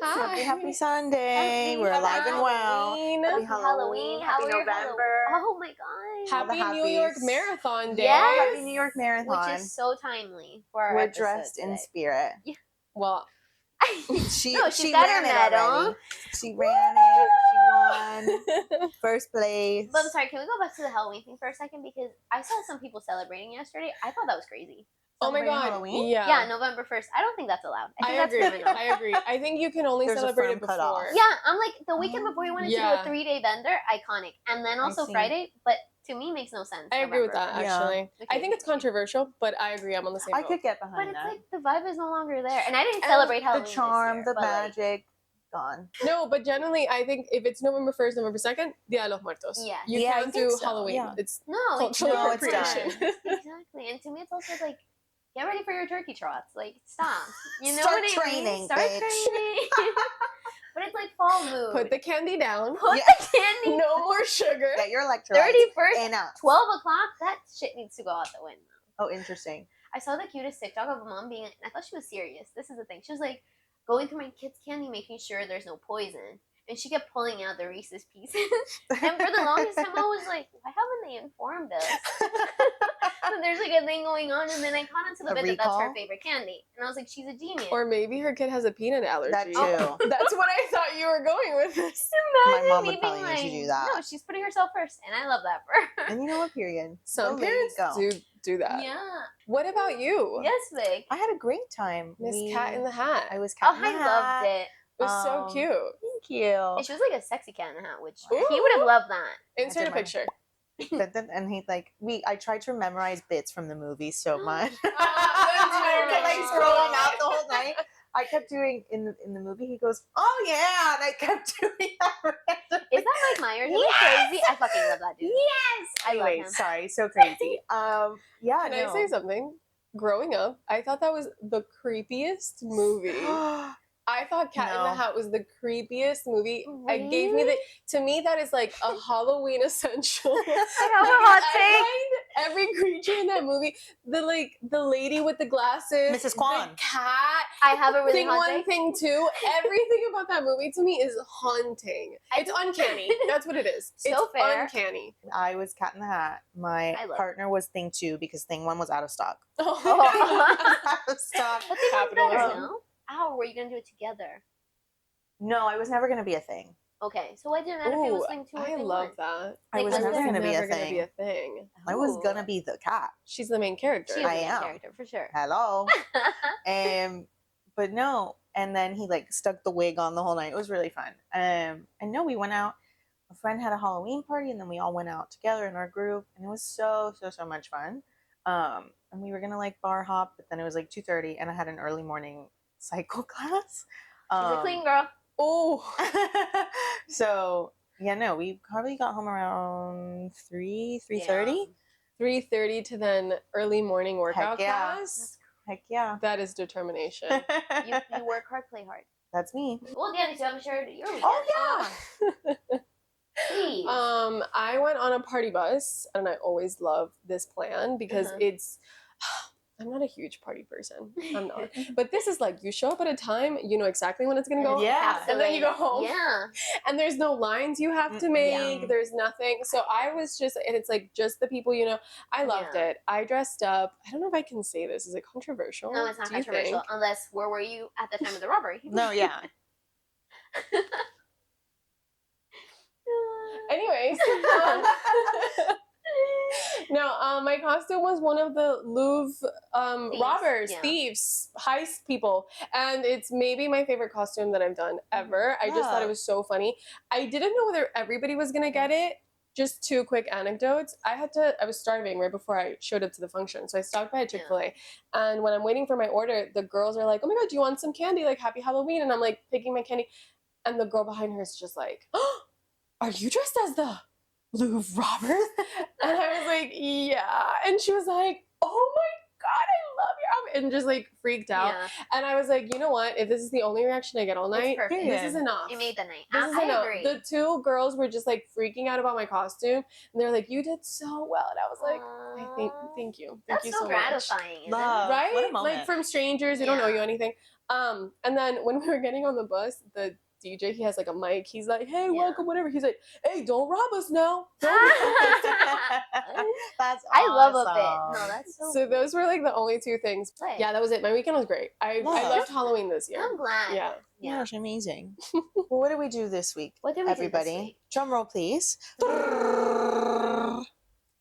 Hi. Happy Sunday. Happy We're alive and well. Halloween. Happy Happy Halloween. How Happy are your November. Oh my god. All the Happy New York happies. Marathon Day. Yes. Happy New York Marathon. Which is so timely for our We're episode dressed in today. spirit. Well, She got ran her it medal. already. She ran it. She won. First place. But I'm sorry, can we go back to the Halloween thing for a second? Because I saw some people celebrating yesterday. I thought that was crazy. oh my Celebrating god. Halloween? Yeah. November 1st. I don't think that's allowed. I think I that's agree. criminal. I agree. I think you can only There's a celebrate firm it cutoff. before. Yeah, I'm like, the weekend before you wanted to do Yeah. a 3-day bender, iconic. And then I also see. Friday, but to me makes no sense. I agree with that, November. Yeah. actually. Okay. I think it's controversial, but I agree. I'm on the same I boat. could get But behind it's that. like, the vibe is no longer there. And I didn't And celebrate The Halloween charm, this year, the but, like, magic, gone. No, but generally, I think if it's November 1st, November 2nd, Dia de los Muertos. Yes. You Yeah, I can't think do so, Halloween. yeah. It's no, cultural No, it's appropriation. done. Exactly. And to me, it's also like, get ready for your turkey trots. Like, stop. You know Start what I training, mean? Start bitch. training. But it's like fall mood. Put the candy down. Put Yeah. the candy. No more sugar. Get your electrolytes. 31st, Enough. 12 o'clock, that shit needs to go out the window. Oh, interesting. I saw the cutest TikTok of a mom being, and I thought she was serious. This is the thing. She was like, going through my kids' candy, making sure there's no poison. And she kept pulling out the Reese's Pieces. And for the longest time, I was like, why haven't they informed us? And there's like a thing going on, and then I caught onto the A bit that that's her recall? favorite candy. And I was like, she's a genius. Or maybe her kid has a peanut allergy. That too. That's what I thought you were going with this. Imagine mom would me probably being usually like, do that. no, she's putting herself first. And I love that for her. And you know what? Period. Some Go, lady, parents go. do that. Yeah. What about you? Yes, Vic. I had a great time. Miss Cat in the Hat. I was Oh, Cat in the I Hat. loved it. It was so Um, cute. Thank you. And she was like a sexy cat in a hat, which Ooh. he would have loved that. Insert did a mine. picture. And he like I tried to memorize bits from the movie so much. that's Because very I was nice. scrolling out the whole night. I kept doing in the movie. He goes, "Oh yeah," and I kept doing that. randomly. Is that Mike Myers? Is he Yes! crazy? I fucking love that dude. Yes. I love Anyway, him. sorry, so crazy. Yeah. Can no. I say something? Growing up, I thought that was the creepiest movie. I thought Cat in No. the Hat was the creepiest movie. It Really? gave me to me that is like a Halloween essential. I have a hot take. I find every creature in that movie, the lady with the glasses, Mrs. Kwan. the cat, I have a really thing hot one, take. thing two, everything about that movie to me is haunting. It's uncanny. That's what it is. So it's fair. uncanny. I was Cat in the Hat. My I love partner was Thing 2 because Thing 1 was out of stock. Oh. Out of stock. But they got better, Capitalism. no? How were you gonna do it together? No, I was never gonna be a Thing. Okay, so why didn't it matter if it was Ooh, thing 2 or I thing love 1? that. I was Like, never was gonna be a Never gonna thing. be a thing. I was Ooh. gonna be the cat. She's the main character. She is I a main am. character for sure. Hello. But no. And then he like stuck the wig on the whole night. It was really fun. And no, we went out. A friend had a Halloween party, and then we all went out together in our group, and it was so much fun. And we were gonna like bar hop, but then it was like 2:30, and I had an early morning cycle class. She's a clean girl. Oh, So yeah, no, we probably got home around 3:30. 3:30 to then early morning workout yeah. class. Heck yeah. That is determination. You work hard, play hard. That's me. We'll get into it, I'm sure, your weekend. Oh yeah. Please. I went on a party bus, and I always love this plan because Uh-huh. it's. I'm not a huge party person. I'm not. But this is like you show up at a time, you know exactly when it's gonna go. Yeah. And then you go home. Yeah. And there's no lines you have to Mm, make. yeah. There's nothing. So I was just, and it's like just the people, you know. I loved Yeah. it. I dressed up. I don't know if I can say this. Is it controversial? No, it's not Do you controversial. think? Unless, where were you at the time of the robbery? No, yeah. Anyways. No, my costume was one of the Louvre Thieves, robbers, yeah. thieves, heist people. And it's maybe my favorite costume that I've done ever. I just thought it Love. was so funny. I didn't know whether everybody was going to get it. Just 2 quick anecdotes. I was starving right before I showed up to the function. So I stopped by a Chick-fil-A. And when I'm waiting for my order, the girls are like, oh my God, do you want some candy? Like, happy Halloween. And I'm like picking my candy. And the girl behind her is just like, oh, are you dressed as the Louvre robbers? And I was like, yeah. And she was like, oh my God, I love your outfit. And just like freaked out. Yeah. And I was like, you know what? If this is the only reaction I get all It's night, perfect. this is enough. You made the night. This is I enough. agree. The 2 girls were just like freaking out about my costume. And they're like, you did so well. And I was like, thank you. Thank That's you so so much. gratifying, isn't Love. Right? What a moment. Like from strangers, they don't know Yeah. you anything. And then when we were getting on the bus, the DJ, he has like a mic. He's like, "Hey, Yeah. welcome, whatever." He's like, "Hey, don't rob us now." Don't rob us." That's I love a bit. awesome. No, that's so. So those were like the only two things. Right. Yeah, that was it. My weekend was great. I loved Halloween this year. I'm glad. Yeah. Yeah. Gosh, amazing. Well, what did we do this week? What did we everybody? do this week? Drum roll, please.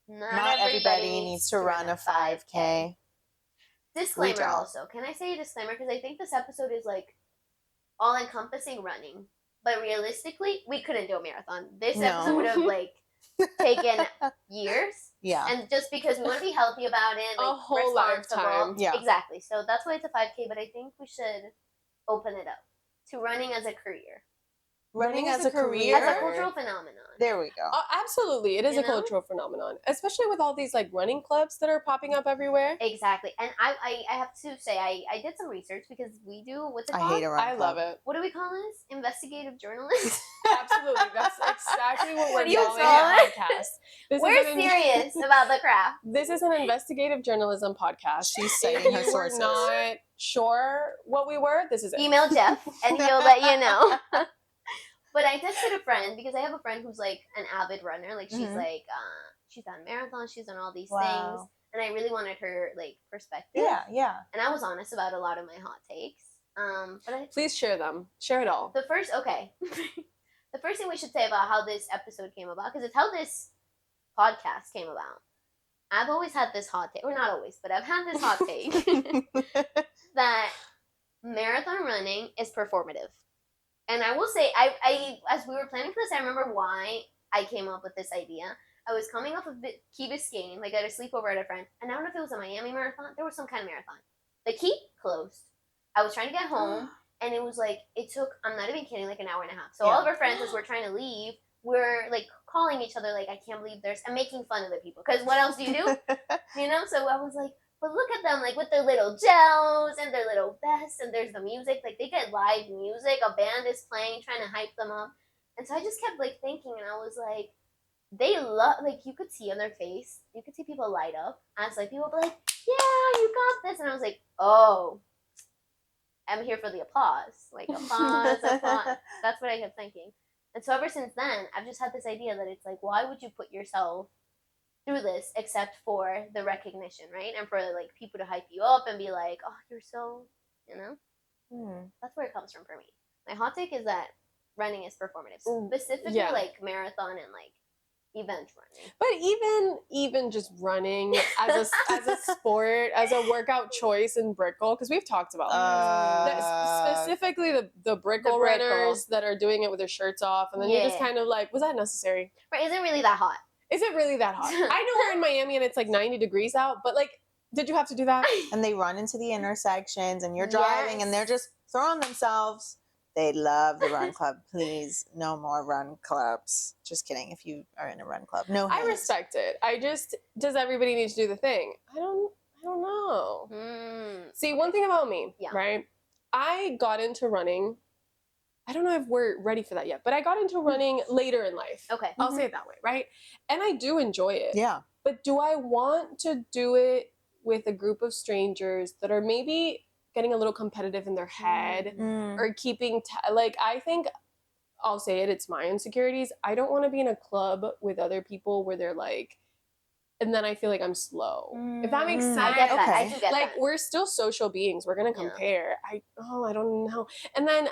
Not everybody needs to run a 5K. We Disclaimer don't. also. Can I say a disclaimer? Because I think this episode is like all encompassing running. But realistically, we couldn't do a marathon. This No. episode would have like taken years. Yeah. And just because we want to be healthy about it, like A whole responsible. lifetime. Yeah. Exactly. So that's why it's a 5K, but I think we should open it up to running as a career. Running as a career. As a cultural phenomenon. There we go. Absolutely, it is You a know? cultural phenomenon, especially with all these like running clubs that are popping up everywhere. Exactly. And I have to say, I did some research because we do, what's it I called? hate a run I love it. What do we call this? Investigative journalism? Absolutely, that's exactly what What we're do you calling call our it? podcast. This We're is an serious about the craft. This is an investigative journalism podcast. She's If citing her you were sources. not sure what we were, this is it. Email Jeff and he'll let you know. But I texted a friend because I have a friend who's like an avid runner. Like she's Mhm. like, she's done marathons, she's done all these things. Wow. And I really wanted her like perspective. Yeah. And I was honest about a lot of my hot takes. But Please share them. Share it all. the first thing we should say about how this episode came about, because it's how this podcast came about. I've always had this hot take, or not always, but I've had this hot take that marathon running is performative. And I will say, I as we were planning for this, I remember why I came up with this idea. I was coming off of Key Biscayne, like at a sleepover at a friend, and I don't know if it was a Miami marathon. There was some kind of marathon. The Key closed. I was trying to get home, and it was like, it took, I'm not even kidding, like an hour and a half. So all of our friends, as we're trying to leave, we're like calling each other, like, I can't believe and making fun of the people. Because what else do you do? You know? So I was like, but look at them, like with their little gels and their little vests, and there's the music. Like they get live music. A band is playing, trying to hype them up. And so I just kept like thinking, and I was like, they love, like you could see on their face, you could see people light up as like people be like, yeah, you got this. And I was like, oh, I'm here for the applause. Like applause. That's what I kept thinking. And so ever since then, I've just had this idea that it's like, why would you put yourself through this except for the recognition, right? And for like people to hype you up and be like, oh, you're so, you know? That's where it comes from for me. My hot take is that running is performative. Specifically like marathon and like event running. But even just running as a sport, as a workout choice in Brickle, because we've talked about this. Specifically the Brickle runners that are doing it with their shirts off, and then you're just kind of like, was that necessary? Right, is it really that hot? Is it really that hot? I know we're in Miami and it's like 90 degrees out, but like, did you have to do that? And they run into the intersections, and you're driving, and they're just throwing themselves. They love the run club. Please, no more run clubs. Just kidding. If you are in a run club, no. I respect it. Does everybody need to do the thing? I don't know. See, one thing about me, right? I got into running. I don't know if we're ready for that yet, but I got into running later in life. Okay. I'll say it that way, right? And I do enjoy it. Yeah. But do I want to do it with a group of strangers that are maybe getting a little competitive in their head or keeping, I think, I'll say it, it's my insecurities. I don't want to be in a club with other people where they're like, and then I feel like I'm slow. If that makes sense. I get that. I do get like, that. we're still social beings. We're going to compare. I don't know. And then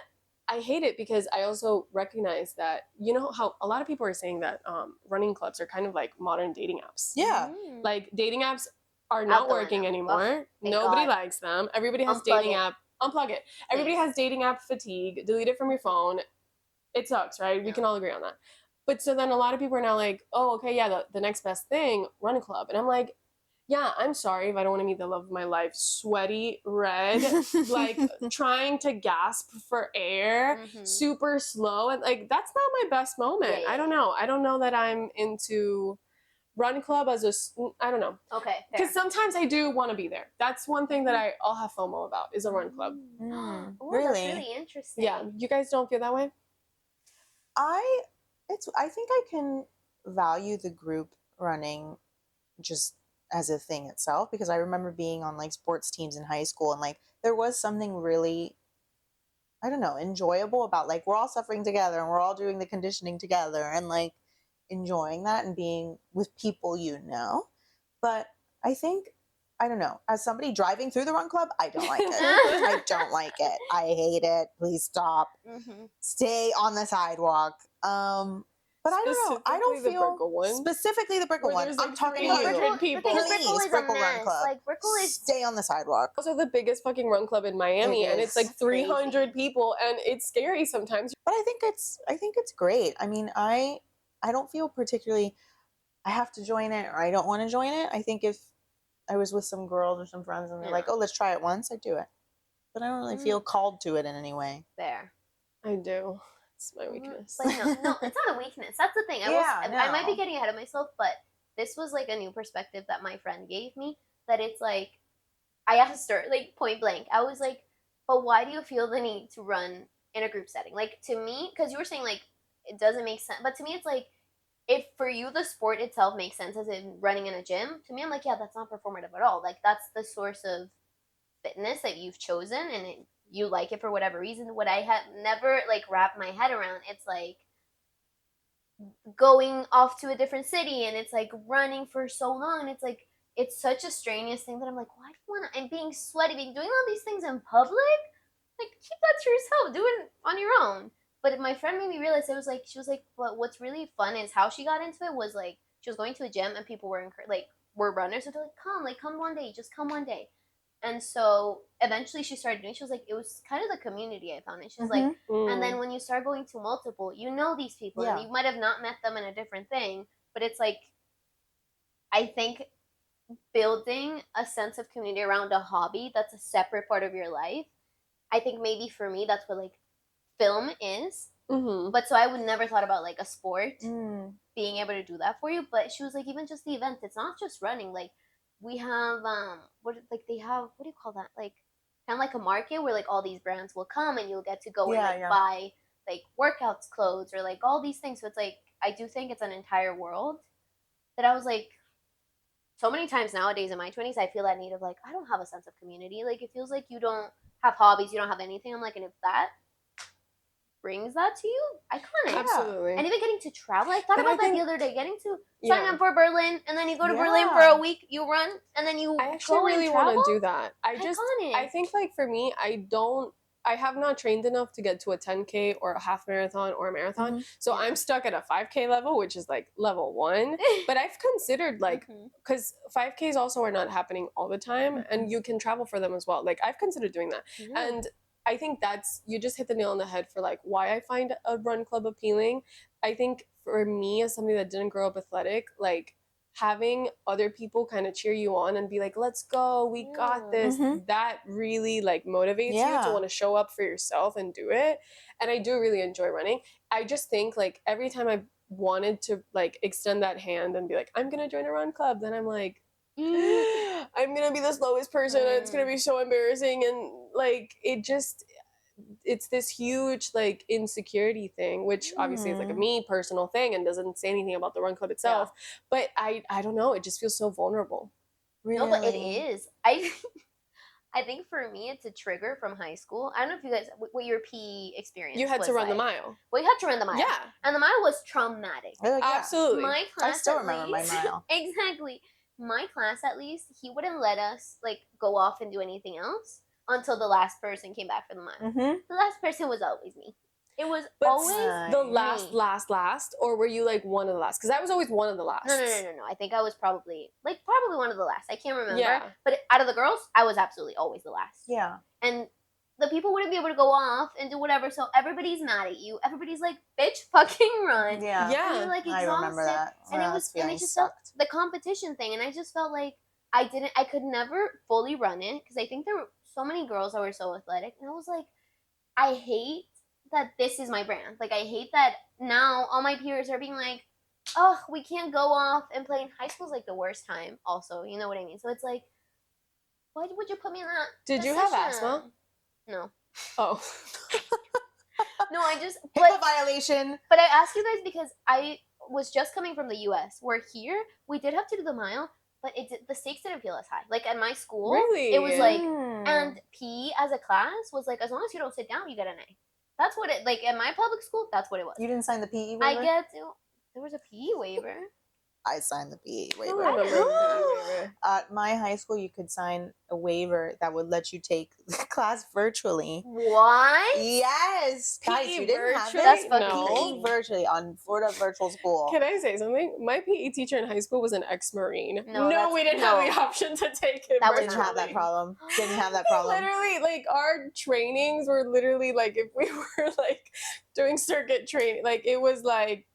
I hate it because I also recognize that, you know how a lot of people are saying that running clubs are kind of like modern dating apps. Yeah. Like dating apps are not working anymore. Nobody likes them. Everybody has dating app. Unplug it. Everybody has dating app fatigue. Delete it from your phone. It sucks, right? We can all agree on that. But so then a lot of people are now like, oh, okay, yeah, the next best thing, run a club. And I'm like, yeah, I'm sorry if I don't want to meet the love of my life, sweaty, red, like trying to gasp for air, super slow. And like, that's not my best moment. I don't know. I don't know that I'm into run club I don't know. Okay. Because sometimes I do want to be there. That's one thing that I'll have FOMO about is a run club. Ooh, really? That's really interesting. Yeah. You guys don't feel that way? I think I can value the group running just as a thing itself, because I remember being on like sports teams in high school, and like there was something really I don't know, enjoyable about like we're all suffering together and we're all doing the conditioning together and like enjoying that and being with people you know. But I think I don't know, as somebody driving through the run club, I don't like it. I don't like it. I hate it. Please stop. Mm-hmm. Stay on the sidewalk. But I don't know. I don't Specifically the feel Brickell one? specifically the Brickell Where one. there's, I'm like, talking No, to you. 300 the thing is, Brickell Please, is a Brickell Run mess. Club. Like Brickell is. Stay on the sidewalk. Also the biggest fucking run club in Miami, It and is. it's like That's 300 crazy. people, and it's scary sometimes. But I think it's great. I mean, I don't feel particularly I have to join it or I don't want to join it. I think if I was with some girls or some friends and they're like, Yeah. "Oh, let's try it once," I'd do it. But I don't really feel called to it in any way. There. I do. It's my weakness. But no, it's not a weakness. That's the thing. I might be getting ahead of myself, but this was like a new perspective that my friend gave me. That it's like I asked her like point blank. I was like, "But why do you feel the need to run in a group setting?" Like to me, because you were saying like it doesn't make sense, but to me it's like if for you the sport itself makes sense as in running in a gym. To me, I'm like, yeah, that's not performative at all. Like that's the source of fitness that you've chosen, and you like it for whatever reason. What I have never like wrapped my head around, it's like going off to a different city and it's like running for so long and it's like it's such a strenuous thing that I'm like, why do you want to? And being sweaty, being doing all these things in public, like keep that to yourself, do it on your own. But my friend made me realize it was like she was like, but what's really fun is how she got into it was like she was going to a gym and people were like were runners, so they're like come one day, just come one day. And so eventually she started doing, she was like, it was kind of the community I found. And she's like, and then when you start going to multiple, you know these people and you might have not met them in a different thing, but it's like, I think building a sense of community around a hobby that's a separate part of your life, I think maybe for me, that's what like film is. But so I would never thought about like a sport being able to do that for you. But she was like, even just the event, it's not just running. Like we have they have what do you call that? Like kind of like a market where like all these brands will come and you'll get to go and like buy like workouts clothes or like all these things. So it's like I do think it's an entire world that I was like so many times nowadays in my 20s I feel that need of like I don't have a sense of community. Like it feels like you don't have hobbies, you don't have anything. I'm like, and if that brings that to you, I kind of absolutely. And even getting to travel, I thought about that the other day. Getting to sign up for Berlin, and then you go to Berlin for a week, you run, and then you. I actually really want to do that. Iconic. I think like for me, I have not trained enough to get to a 10K or a half marathon or a marathon. So I'm stuck at a 5K level, which is like level 1. But I've considered like, because 5Ks also are not happening all the time and you can travel for them as well. Like I've considered doing that. And I think you just hit the nail on the head for like why I find a run club appealing. I think for me as somebody that didn't grow up athletic, like having other people kind of cheer you on and be like, let's go, we got this, that really like motivates you to want to show up for yourself and do it. And I do really enjoy running. I just think like every time I've wanted to like extend that hand and be like, I'm gonna join a run club, then I'm like, I'm gonna be the slowest person and it's gonna be so embarrassing, and like it's this huge like insecurity thing, which obviously is like a me personal thing and doesn't say anything about the run club itself. But I don't know, it just feels so vulnerable. Really? No, but it is. I think for me it's a trigger from high school. I don't know if you guys what your PE experience. You had was to run like. the mile. Well, you had to run the mile. Yeah, and the mile was traumatic. Absolutely. My class, I still remember my mile. Exactly. My class, at least, he wouldn't let us like go off and do anything else until the last person came back for the mile. The last person was always me. It was always the me. last, or were you like one of the last? Because I was always one of the last. No. I think I was probably one of the last. I can't remember. Yeah. But out of the girls, I was absolutely always the last. Yeah. And the people wouldn't be able to go off and do whatever, so everybody's mad at you. Everybody's like, bitch, fucking run. Yeah. And you're like exhausted. I remember that. And it just felt the competition thing. And I just felt like I could never fully run it because I think there were so many girls that were so athletic. And I was like, I hate that this is my brand. Like, I hate that now all my peers are being like, oh, we can't go off and play. In high school's like the worst time also. You know what I mean? So it's like, why would you put me in that Did you have asthma? No. Oh. No, I just HIPAA violation. But I ask you guys because I was just coming from the US where here we did have to do the mile, but the stakes didn't feel as high. Like at my school, Really? it was like, Mm. and PE as a class was like, as long as you don't sit down, you get an A. That's what it, like at my public school, that's what it was. You didn't sign the PE waiver? I get to, there was a PE waiver. I signed the PE I waiver. don't remember the waiver. At my high school, you could sign a waiver that would let you take the class virtually. What? Yes, guys, PE you didn't have virtually? that? That's fucking No. crazy. PE virtually on Florida Virtual School. Can I say something? My PE teacher in high school was an ex-Marine. No, we didn't have the option to take it That was Didn't have that virtually. problem. Didn't have that problem. Literally, like our trainings were literally like if we were like doing circuit training, like it was like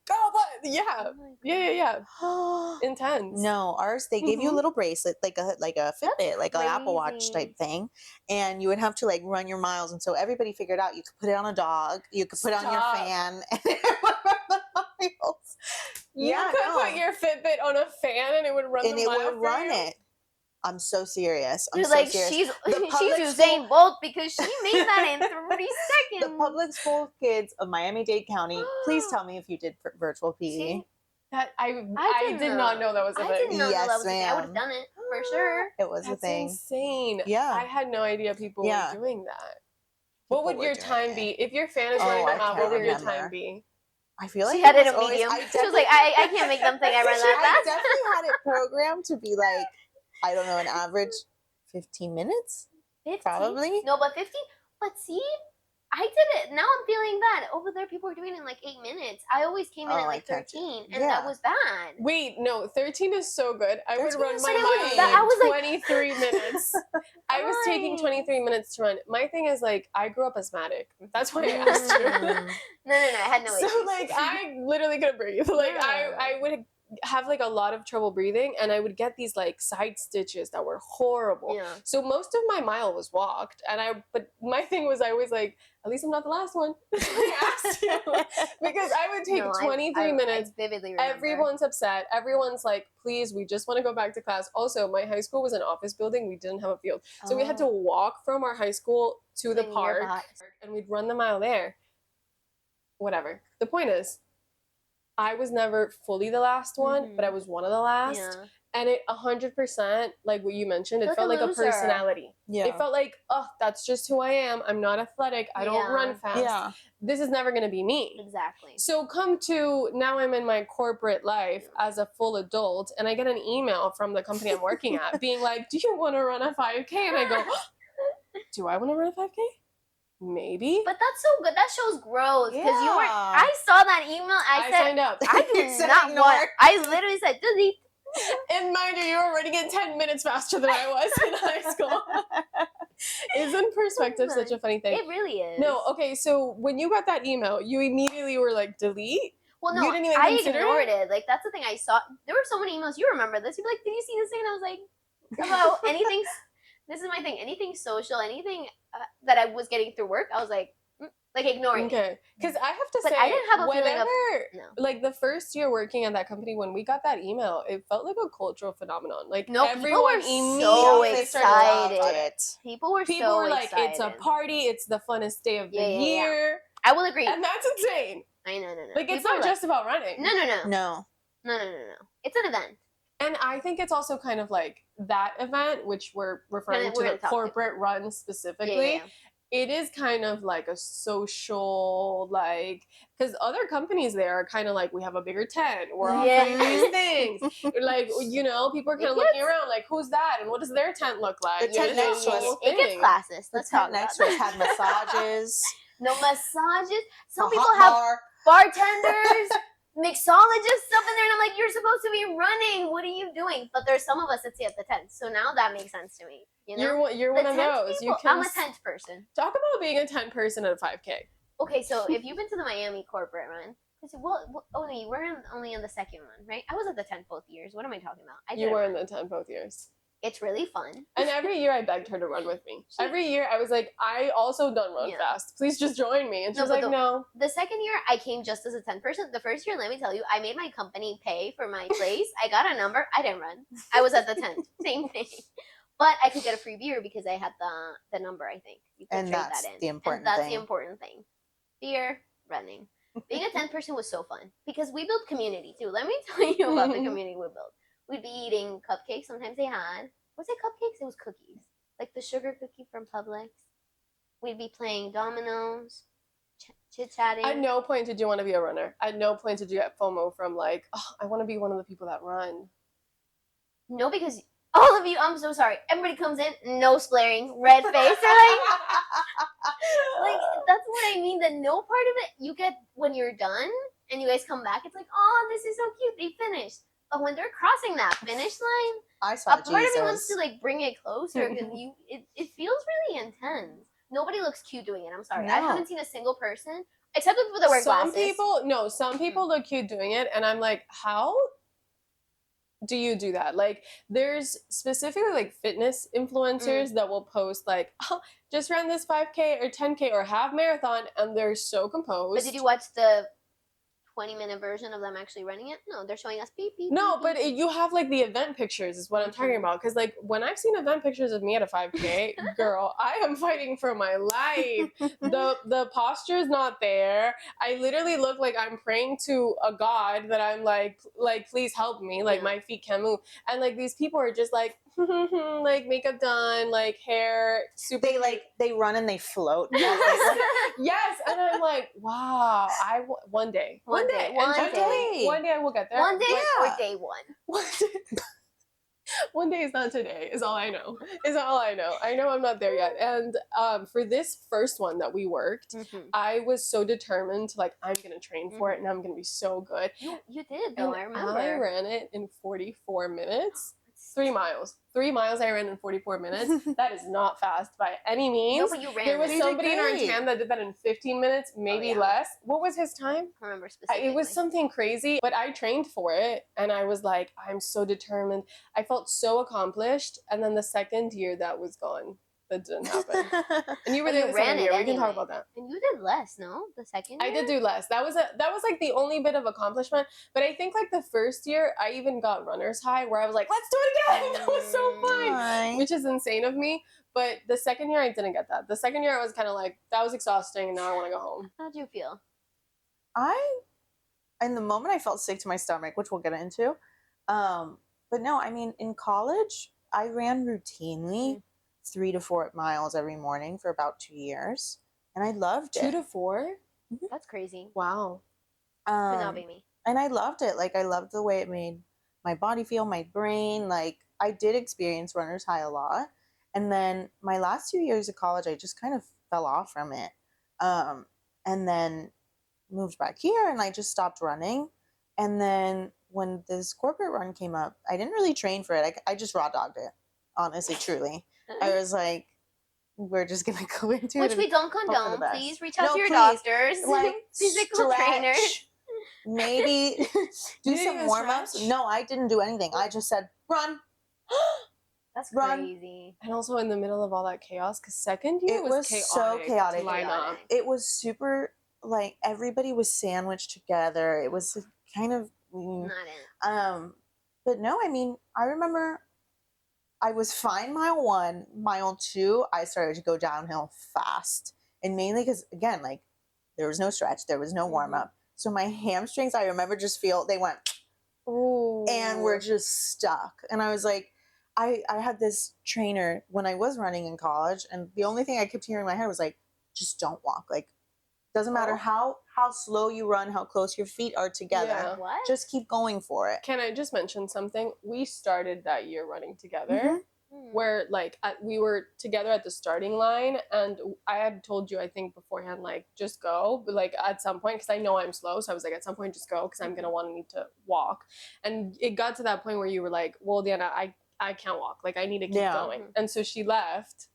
yeah, Oh my yeah, God. intense. No, ours they gave you a Mhm. little bracelet, like a Fitbit, like an Apple Watch crazy. type thing, and you would have to like run your miles. And so everybody figured out you could put it on a dog, you could put it on your Stop. fan, and it would run the miles. You Yeah, could no. put your Fitbit on a fan and it would run And the it mile would for run you? it. I'm so serious. I'm You're so like, serious. she's The public Usain Bolt because she made that in 30 The seconds. public school kids of Miami-Dade County, please tell me if you did virtual PE. See? That I didn't did not know that was a I thing. did not know Yes, that was a thing. I would have ma'am. done it for sure. It was That's a thing. insane. Yeah. I had no idea people Yeah. were doing that. What People would were your doing time it. be? If your fan is Oh, running I them out, can't what would your remember. time be? I feel like She had it was in always- medium. I She was like, I can't make them think I run I that fast. definitely had it programmed to be like, I don't know, an average 15 minutes? 15? Probably. No, but 15. But see, I did it. Now I'm feeling bad. Over there, people were doing it in like 8 minutes. I always came in Oh, at I like catch it. 13, and Yeah. that was bad. Wait, no, 13 is so good. I would 13 run is my so mile good. in I was like- 23 minutes. I was taking Nice. 23 minutes to run. My thing is like, I grew up asthmatic. That's why I asked you. Mm. No, I had no issues. So like, I literally couldn't breathe. Like Yeah. I would have like a lot of trouble breathing, and I would get these like side stitches that were horrible. Yeah. So most of my mile was walked, but my thing was I was like, at least I'm not the last one. I asked you because I would take No, 23 minutes. I vividly remember. Everyone's upset. Everyone's like, please, we just want to go back to class. Also, my high school was an office building. We didn't have a field. So we had to walk from our high school to the park, nearby. and we'd run the mile there. Whatever. The point is, I was never fully the last one, but I was one of the last. Yeah. And it 100%, like what you mentioned, it Feel felt like like a a loser. personality. Yeah. It felt like, oh, that's just who I am. I'm not athletic. I don't Yeah. run fast. Yeah. This is never going to be me. Exactly. So come to now I'm in my corporate life as a full adult, and I get an email from the company I'm working at being like, do you want to run a 5K? And I go, do I want to run a 5K? Maybe. But that's so good. That shows growth because you were. Yeah. I saw that email. I said signed up. I You do said not ignore. want. I literally said delete. And mind you, you're running it 10 minutes faster than I was in high school. Isn't perspective such a funny thing? It really is. No, okay, so when you got that email, you immediately were like, delete? Well, no, You didn't even I consider ignored it. Like that's the thing I saw. There were so many emails. You remember this? You'd be like, "Did you see this thing?" And I was like, "About anything." This is my thing. Anything social, anything that I was getting through work, I was like ignoring. It. Okay. Because I have to But say, I didn't have a feeling of- whenever, No. like the first year working at that company, when we got that email, it felt like a cultural phenomenon. Like No, people everyone were so immediately started excited. talking about it. People were People so were like, excited. it's a party, it's the funnest day of the Yeah, yeah, yeah. year. I will agree. And that's insane. I know. Like, it's People not are just about running. No. No. It's an event. And I think it's also kind of like that event, which we're referring We're to gonna the talk to. corporate run specifically. Yeah. It is kind of like a social, like, because other companies there are kind of like, we have a bigger tent, we're offering these things. Like, you know, people are kind of It looking around like, who's that? And what does their tent look like? The tent And next it's to a us- whole It gets thing. classist. The Let's talk tent next about to us had massages. No massages. Some a people hot have bar. bartenders, mixologists up in there, and I'm like, you're supposed to be running. What are you doing? But there's some of us that stay at the tent, so now that makes sense to me. You know, You're The one of tent those. You people- can I'm a tent person. talk about being a tent person at a 5K. Okay, so if you've been to the Miami corporate run, oh no, you were only in the second one, right? I was at the tent both years. What am I talking about? I You did were it. in the tent both years. It's really fun. And every year I begged her to run with me. Every year I was like, I also don't run Yeah. fast. Please just join me. And she No, was but like, no. The second year, I came just as a 10 person. The first year, let me tell you, I made my company pay for my place. I got a number. I didn't run. I was at the tent. Same thing. But I could get a free beer because I had the number, I think. You could And trade that's that in. the important and that's thing. the important thing. Beer, running. Being a 10 person was so fun because we built community too. Let me tell you about the community we built. We'd be eating cupcakes. Sometimes they had. Was it cupcakes? It was cookies. Like the sugar cookie from Publix. We'd be playing dominoes, chit-chatting. At no point did you want to be a runner. At no point did you get FOMO from like, oh, I want to be one of the people that run. No, because all of you, I'm so sorry. Everybody comes in, nose flaring, red face. They're like, that's what I mean. The no part of it, you get when you're done and you guys come back. It's like, oh, this is so cute. They finished. But when they're crossing that finish line, I saw a part of me Jesus. wants to like bring it closer because it feels really intense. Nobody looks cute doing it. I'm sorry. I No. haven't seen a single person except the people that wear Some glasses. some people look cute doing it, and I'm like, how do you do that? Like, there's specifically like fitness influencers that will post like, oh, just ran this 5K or 10K or half marathon, and they're so composed. But did you watch the 20-minute version of them actually running it? No, they're showing us beep beep. No, beep, but beep. you have like the event pictures is what I'm talking about. Because like when I've seen event pictures of me at a 5K, girl, I am fighting for my life. The posture is not there. I literally look like I'm praying to a god that I'm like please help me. Like my feet can't move. And like these people are just like like makeup done, like hair super. They run and they float. Yes, and I'm like, wow. One day, One day. One day I will get there. One day Yeah. or day one. One day is not today. Is all I know. I know I'm not there yet. And for this first one that we worked, I was so determined to like I'm gonna train for it and I'm gonna be so good. You did though. And I remember. I ran it in 44 minutes. 3 miles. 3 miles I ran in 44 minutes. That is not fast by any means. No, but you ran. There was it. somebody in our great. town that did that in 15 minutes, maybe less. What was his time? I remember specifically. It was something crazy, but I trained for it and I was like, I'm so determined. I felt so accomplished. And then the second year that was gone. That didn't happen. And you were But there you the second ran it year. We can anyway. talk about that. And you did less, no? The second year? I did do less. That was like the only bit of accomplishment. But I think like the first year I even got runner's high where I was like, let's do it again. That was so fun. Hi. Which is insane of me. But the second year I didn't get that. The second year I was kind of like, that was exhausting and now I want to go home. How'd you feel? In the moment I felt sick to my stomach, which we'll get into. But no, I mean, in college, I ran routinely 3 to 4 miles every morning for about 2 years. And I loved it. 2 to 4? That's crazy. Wow. Could not be me. And I loved it. Like, I loved the way it made my body feel, my brain. Like, I did experience runner's high a lot. And then my last 2 years of college, I just kind of fell off from it. And then moved back here and I just stopped running. And then when this corporate run came up, I didn't really train for it. I just raw dogged it, honestly, truly. I was like, we're just going to go into Which it. we don't for the condone. best. Please reach out No, to your please. doctors. Like, physical trainers. stretch, maybe do You didn't some even warm-ups. stretch? No, I didn't do anything. I just said, run. That's Run. crazy. And also in the middle of all that chaos, because second year It was so chaotic. to line up. It was super, like, everybody was sandwiched together. It was kind of Not in. but no, I mean, I remember I was fine mile 1, mile 2, I started to go downhill fast. And mainly because, again, like, there was no stretch, there was no warm-up. So my hamstrings, I remember they went, Ooh. and were just stuck. And I was like, I had this trainer when I was running in college, and the only thing I kept hearing in my head was like, just don't walk. Like, doesn't matter how slow you run, how close your feet are together. Yeah. What? Just keep going for it. Can I just mention something? We started that year running together, where like we were together at the starting line, and I had told you I think beforehand like just go, but like at some point because I know I'm slow, so I was like at some point just go because I'm gonna need to walk, and it got to that point where you were like, well, Diana, I can't walk, like I need to keep going, and so she left.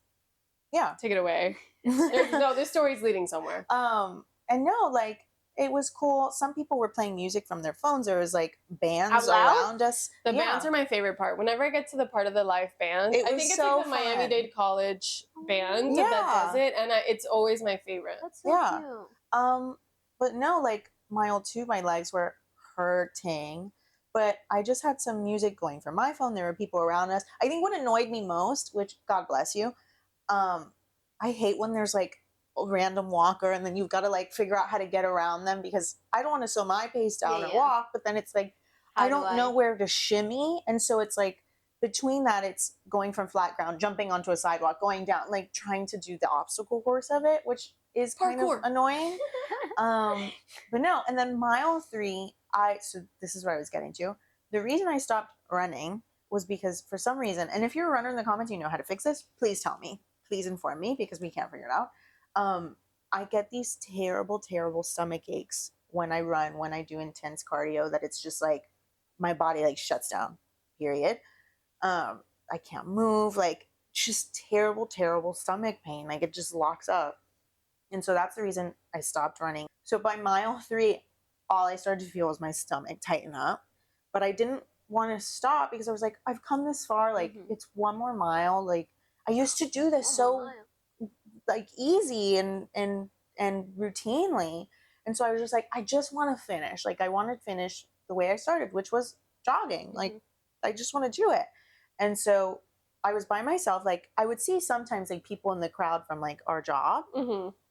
Yeah, take it away. No, this story's leading somewhere. And no, like, it was cool. Some people were playing music from their phones. There was like bands Out loud? around us. The bands are my favorite part. Whenever I get to the part of the live band, I think it's so like the Miami-Dade College band Yeah. that does it, and it's always my favorite. That's so Yeah. cute. But no, like, mile 2, my legs were hurting. But I just had some music going from my phone. There were people around us. I think what annoyed me most, which God bless you, I hate when there's like a random walker and then you've got to like figure out how to get around them because I don't want to slow my pace down or walk, but then it's like How I do don't know where to shimmy. And so it's like between that, it's going from flat ground, jumping onto a sidewalk, going down, like trying to do the obstacle course of it, which is kind of Parkour. annoying. But no, and then mile 3, so this is where I was getting to. The reason I stopped running was because for some reason, and if you're a runner in the comments, you know how to fix this, please tell me. Please inform me because we can't figure it out. I get these terrible, terrible stomach aches when I run, when I do intense cardio, that it's just like my body like shuts down, period. I can't move, like just terrible, terrible stomach pain. Like it just locks up. And so that's the reason I stopped running. So by mile 3, all I started to feel was my stomach tighten up. But I didn't want to stop because I was like, I've come this far. Like it's one more mile. Like I used to do this so like easy and routinely. And so I was just like, I just want to finish. Like I want to finish the way I started, which was jogging. Like I just want to do it. And so I was by myself. Like I would see sometimes like people in the crowd from like our job.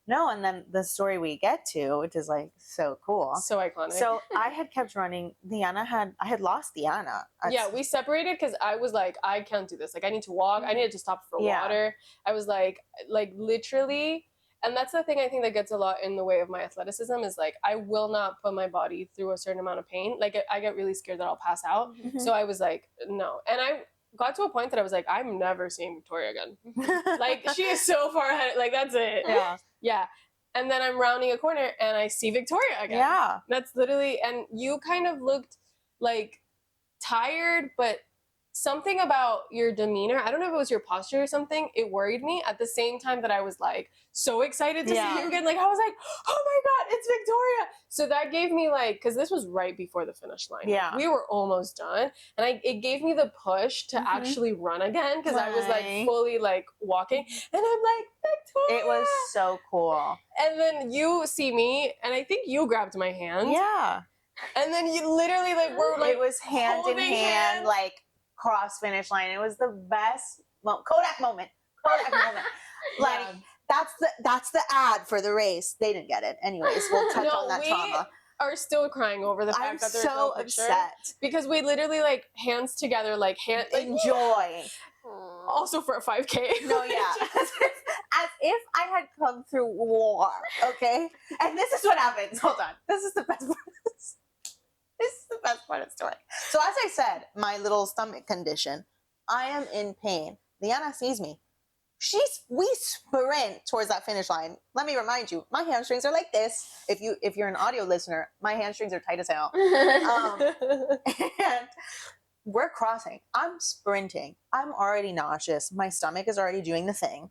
No, and then the story we get to, which is like so cool. So iconic. So I had kept running. I had lost Deanna. Yeah, we separated because I was like, I can't do this. Like I need to walk. I needed to stop for water. I was like literally, and that's the thing I think that gets a lot in the way of my athleticism is like, I will not put my body through a certain amount of pain. Like I get really scared that I'll pass out. So I was like, no. And I got to a point that I was like, I'm never seeing Victoria again. Like she is so far ahead. Like that's it. Yeah. Yeah. And then I'm rounding a corner and I see Victoria again. Yeah. That's literally, and you kind of looked like tired, but something about your demeanor, I don't know if it was your posture or something, it worried me at the same time that I was like so excited to see you again. Like I was like, oh my God, it's Victoria. So that gave me like, because this was right before the finish line. Yeah. We were almost done. And it gave me the push to actually run again because I was like fully like walking. And I'm like, Victoria. It was so cool. And then you see me, and I think you grabbed my hand. Yeah. And then you literally like were like, it was hand in hand, like cross finish line. It was the best Kodak moment. Like that's the ad for the race. They didn't get it. Anyways, we'll touch on that trauma. Are still crying over the fact that there's no picture. Upset because we literally like hands together, like enjoy. Also for a 5K. No, yeah. As if I had come through war, okay? And this is what happens. Hold on. This is the best part of this. This is the best part of the story. So as I said, my little stomach condition, I am in pain. Liana sees me. We sprint towards that finish line. Let me remind you, my hamstrings are like this. If you're an audio listener, my hamstrings are tight as hell. And we're crossing. I'm sprinting. I'm already nauseous. My stomach is already doing the thing.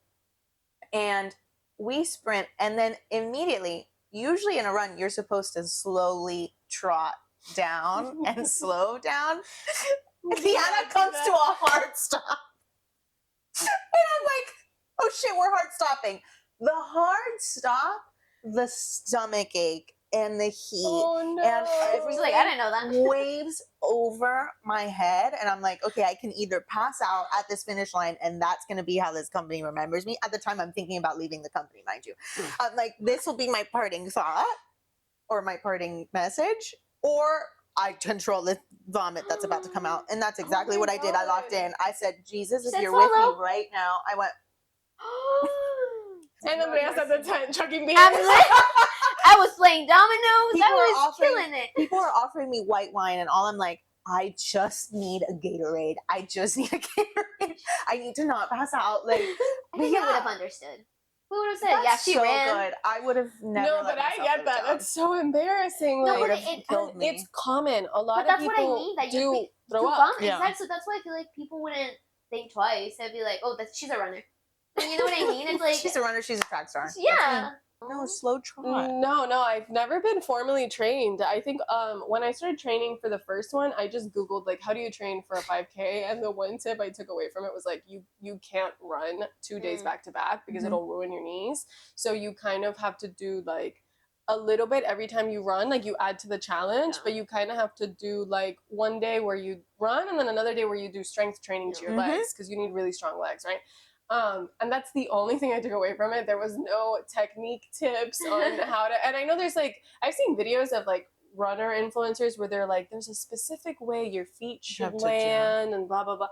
And we sprint. And then immediately, usually in a run, you're supposed to slowly trot down and slow down. Liana comes to a hard stop. And I'm like, oh shit, we're hard stopping. The hard stop, the stomach ache and the heat and everything like, I didn't know that. waves over my head. And I'm like, okay, I can either pass out at this finish line and that's going to be how this company remembers me. At the time, I'm thinking about leaving the company, mind you. I'm like, this will be my parting thought or my parting message, or I control the vomit that's about to come out. And that's exactly what I did. I locked in. I said, Jesus, if you're with me right now, I went. And Andrea's at the tent chugging behind. I was playing dominoes. I was killing it. People are offering me white wine, and all I'm like, I just need a Gatorade. I just need a Gatorade. I need to not pass out. Like, I think I would have understood. We would have said, that's yeah, she ran. Good. I would have never. No, but I get that. That's so embarrassing. No, like, but it's common. A lot but of people that's what I mean, that do throw vomit. up. Yeah. Exactly. So that's why I feel like people wouldn't think twice. They'd be like, oh, she's a runner. You know what I mean? It's like she's a runner. She's a track star. Yeah. No, slow trot. No, I've never been formally trained. I think when I started training for the first one, I just Googled like, how do you train for a 5K? And the one tip I took away from it was like, you can't run 2 days back to back because it'll ruin your knees. So you kind of have to do like a little bit every time you run, like you add to the challenge, but you kind of have to do like one day where you run and then another day where you do strength training to your legs because you need really strong legs, right? And that's the only thing I took away from it. There was no technique tips on how to, and I know there's like, I've seen videos of like runner influencers where they're like, there's a specific way your feet should have to land and blah blah blah.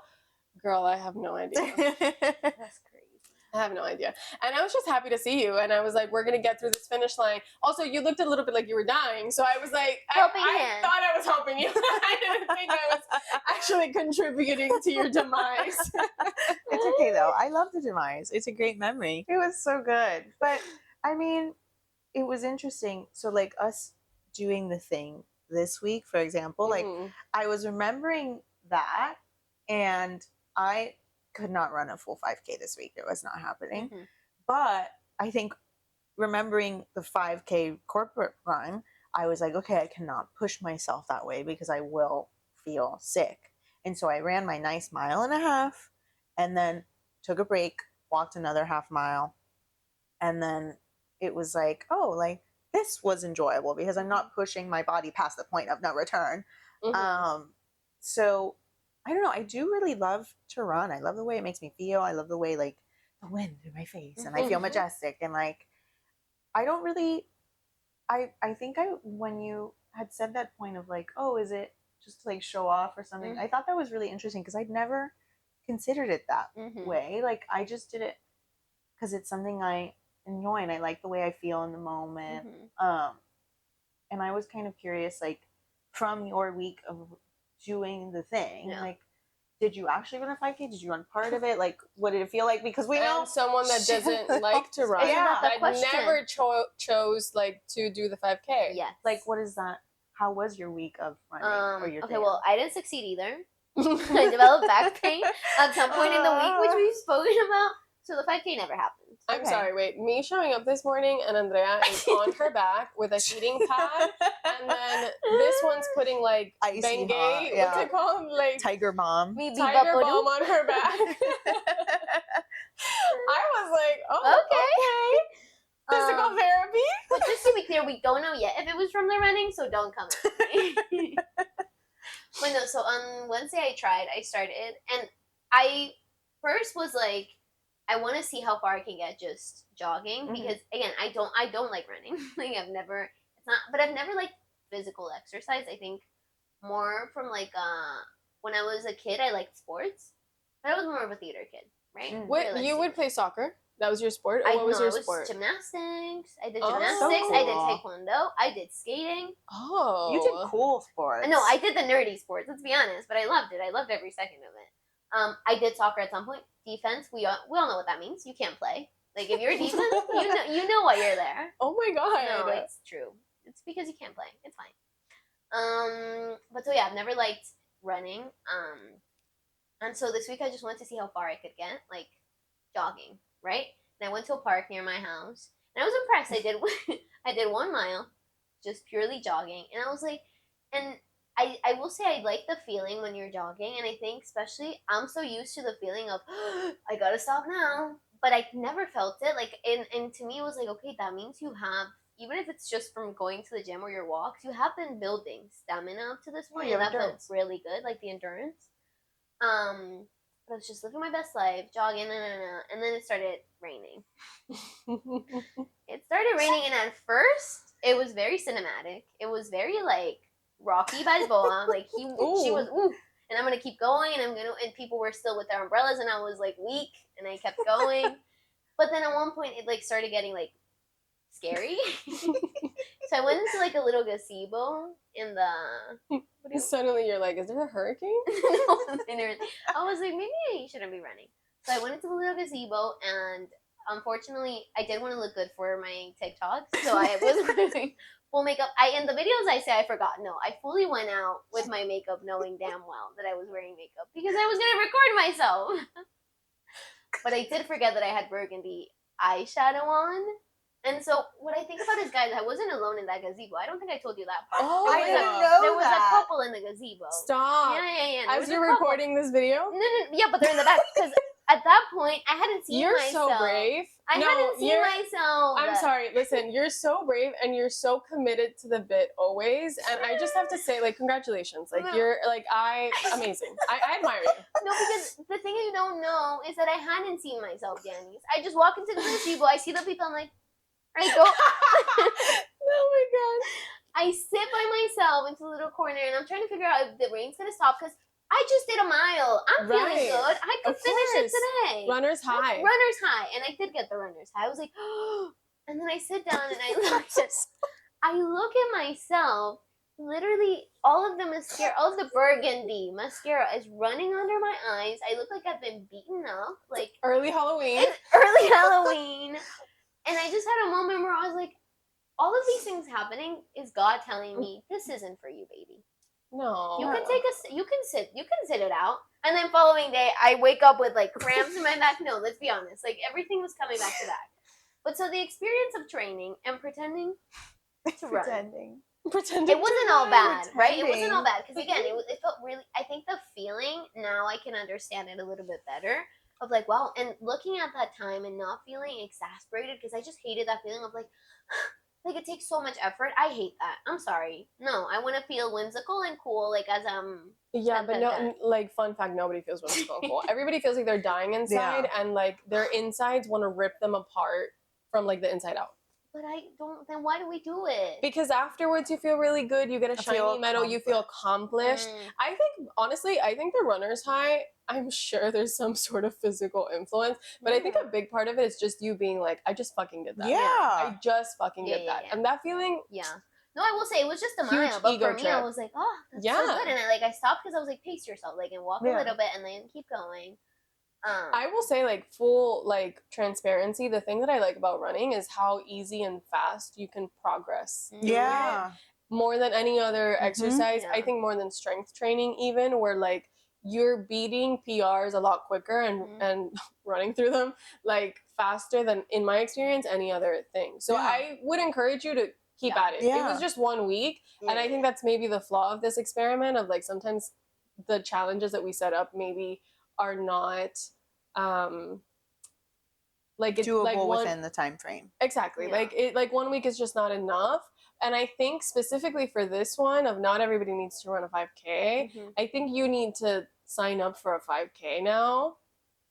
Girl, I have no idea. That's crazy. I have no idea. And I was just happy to see you. And I was like, we're going to get through this finish line. Also, you looked a little bit like you were dying. So I was like, Helping I hand. thought I was helping you. I didn't think I was actually contributing to your demise. It's okay though. I love the demise. It's a great memory. It was so good. But I mean, it was interesting. So like us doing the thing this week, for example, like Mhm. I was remembering that, and I could not run a full 5K this week. It was not happening. Mhm. But I think remembering the 5K corporate run, I was like, okay, I cannot push myself that way because I will feel sick. And so I ran my nice 1.5 miles and then took a break, walked another half mile. And then it was like, oh, like this was enjoyable because I'm not pushing my body past the point of no return. Mhm. So I don't know. I do really love to run. I love the way it makes me feel. I love the way like the wind in my face and I feel Mhm. majestic. And like, I don't really, I think when you had said that point of like, oh, is it just to like show off or something? Mhm. I thought that was really interesting because I'd never considered it that Mhm. way. Like I just did it because it's something I enjoy and I like the way I feel in the moment. Mhm. And I was kind of curious, like from your week of doing the thing, Yeah. like did you actually run a 5K? Did you run part of it? Like what did it feel like? Because we know And someone that doesn't like to run, Isn't that the that question? never chose like to do the 5K. Yes. like what is that? How was your week of running or your Okay, day? well, I didn't succeed either. I developed back pain at some point in the week, which we've spoken about. So the 5K never happened. I'm Okay. sorry, wait. Me showing up this morning and Andrea is on her back with a heating pad, and then this one's putting like Icy hot, Bengay, yeah. what's it called? Like Tiger Mom. Me tiger balm on her back. I was like, oh, okay. Physical therapy? But just to be clear, we don't know yet if it was from the running, so don't come at me. But no, so on Wednesday I started, and I first was like, I want to see how far I can get just jogging Mhm. because again, I don't like running. Like I've never liked physical exercise. I think more from like when I was a kid, I liked sports, but I was more of a theater kid, right? Mm. Wait, I liked you would theater. play soccer? That was your sport? Or I what was know, your it was sport? gymnastics. I did Oh, gymnastics. so I did cool. taekwondo. I did skating. Oh. You did cool sports. No, I did the nerdy sports. Let's be honest, but I loved it. I loved every second of it. I did soccer at some point. Defense, we all know what that means. You can't play. Like if you're defense, you know why you're there. Oh my god. No, it's true. It's because you can't play. It's fine. But so yeah, I've never liked running. And so this week I just wanted to see how far I could get, like jogging, right? And I went to a park near my house, and I was impressed. I did 1 mile, just purely jogging, and I was like, and I will say I like the feeling when you're jogging, and I think especially I'm so used to the feeling of I gotta stop now, but I never felt it. Like, and to me it was like, okay, that means you have, even if it's just from going to the gym or your walks, you have been building stamina up to this point, you and have that felt endurance. really good, like the endurance. But I was just living my best life, jogging, and then it started raining. It started raining, and at first, it was very cinematic. It was very like Rocky Balboa. Like she was ooh, and I'm gonna keep going, and people were still with their umbrellas, and I was like weak, and I kept going. But then at one point, it like started getting like scary. So I went into like a little gazebo in the. Suddenly you're like, is there a hurricane? I was like, maybe I shouldn't be running. So I went into the little gazebo, and unfortunately, I did want to look good for my TikToks, so I was wearing full makeup. In the videos I say I forgot. No, I fully went out with my makeup, knowing damn well that I was wearing makeup because I was gonna record myself. But I did forget that I had burgundy eyeshadow on. And so what I think about is, guys, I wasn't alone in that gazebo. I don't think I told you that part. Oh, I didn't know There was that. a couple in the gazebo. Stop. Yeah. As you're recording this video? No, yeah, but they're in the back because at that point I hadn't seen You're myself. so brave. I hadn't seen myself. I'm sorry. Listen, you're so brave and you're so committed to the bit always. And I just have to say, like, congratulations. Like, No. you're like, amazing. I admire you. No, because the thing you don't know is that I hadn't seen myself, Janice. I just walk into the gazebo, I see the people, I'm like, I go. Oh my god. I sit by myself into the little corner and I'm trying to figure out if the rain's gonna stop because I just did a mile. I'm feeling Right. good. I could Of finish it course. today. Runner's high. Runner's high. And I did get the runner's high. I was like, and then I sit down and I look at myself. Literally, all of the mascara, all of the burgundy mascara is running under my eyes. I look like I've been beaten up. Like, Early Halloween. it's early Halloween. And I just had a moment where I was like, all of these things happening is God telling me, this isn't for you, baby. No. You can you can sit it out. And then following day, I wake up with like cramps in my back. No, let's be honest. Like everything was coming back to back. But so the experience of training and pretending to run. Pretending It wasn't all bad, right? It wasn't all Pretending. bad. Because again, it felt really, I think the feeling, now I can understand it a little bit better. Of like, wow, and looking at that time and not feeling exasperated because I just hated that feeling of like, like it takes so much effort. I hate that. I'm sorry. No, I want to feel whimsical and cool, like as Yeah, but no, like fun fact, nobody feels whimsical and cool. Everybody feels like they're dying inside, and like their insides want to rip them apart from like the inside out. But I don't. Then why do we do it? Because afterwards you feel really good. You get a I feel shiny medal. You feel accomplished. I think honestly, I think the runner's high. I'm sure there's some sort of physical influence, but I think a big part of it is just you being like, I just fucking did that. Yeah. I just fucking did that, Yeah. and that feeling. Yeah. No, I will say it was just a Huge mile, but ego for me, I trip. was like, oh, that's Yeah. so good, and I stopped because I was like, pace yourself, like, and walk a little bit, and then keep going. I will say, like, full like transparency, the thing that I like about running is how easy and fast you can progress. Yeah. More than any other exercise. Yeah. I think more than strength training, even, where like you're beating PRs a lot quicker and running through them like faster than, in my experience, any other thing. So Yeah. I would encourage you to keep Yeah. at it. It Yeah. was just 1 week, and I think that's maybe the flaw of this experiment, of like sometimes the challenges that we set up maybe are not like it's doable like within the time frame. exactly. Yeah. Like 1 week is just not enough. And I think specifically for this one, of not everybody needs to run a 5K. I think you need to sign up for a 5K now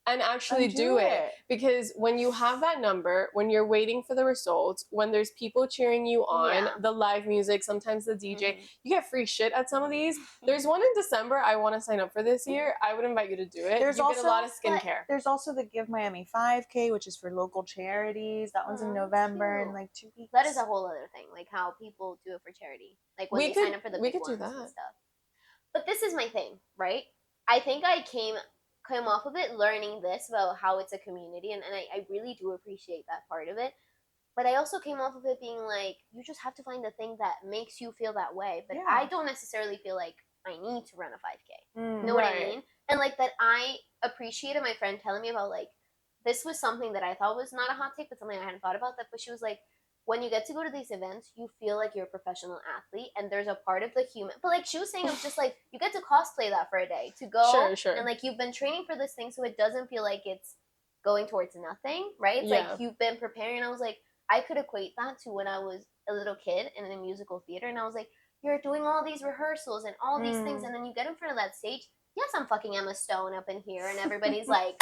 and actually And do it. Because when you have that number, when you're waiting for the results, when there's people cheering you on, Yeah. the live music, sometimes the DJ, you get free shit at some of these. There's one in December I want to sign up for this year. I would invite you to do it. There's you also get a lot of skincare. There's also the Give Miami 5K, which is for local charities. That one's in November in like 2 weeks. That is a whole other thing, like how people do it for charity, like when they sign up for the big ones and stuff. But this is my thing, right? I think I came off of it learning this about how it's a community, and I really do appreciate that part of it. But I also came off of it being like, you just have to find the thing that makes you feel that way. But I don't necessarily feel like I need to run a 5K. Know what I mean? And like that, I appreciated my friend telling me about, like, this was something that I thought was not a hot take, but something I hadn't thought about. That, but she was like, when you get to go to these events, you feel like you're a professional athlete, and there's a part of the human. But like she was saying, it was just like you get to cosplay that for a day to go, and like you've been training for this thing, so it doesn't feel like it's going towards nothing, right? It's like you've been preparing. And I was like, I could equate that to when I was a little kid in a musical theater, and I was like, you're doing all these rehearsals and all these things, and then you get in front of that stage. Yes, I'm fucking Emma Stone up in here, and everybody's like.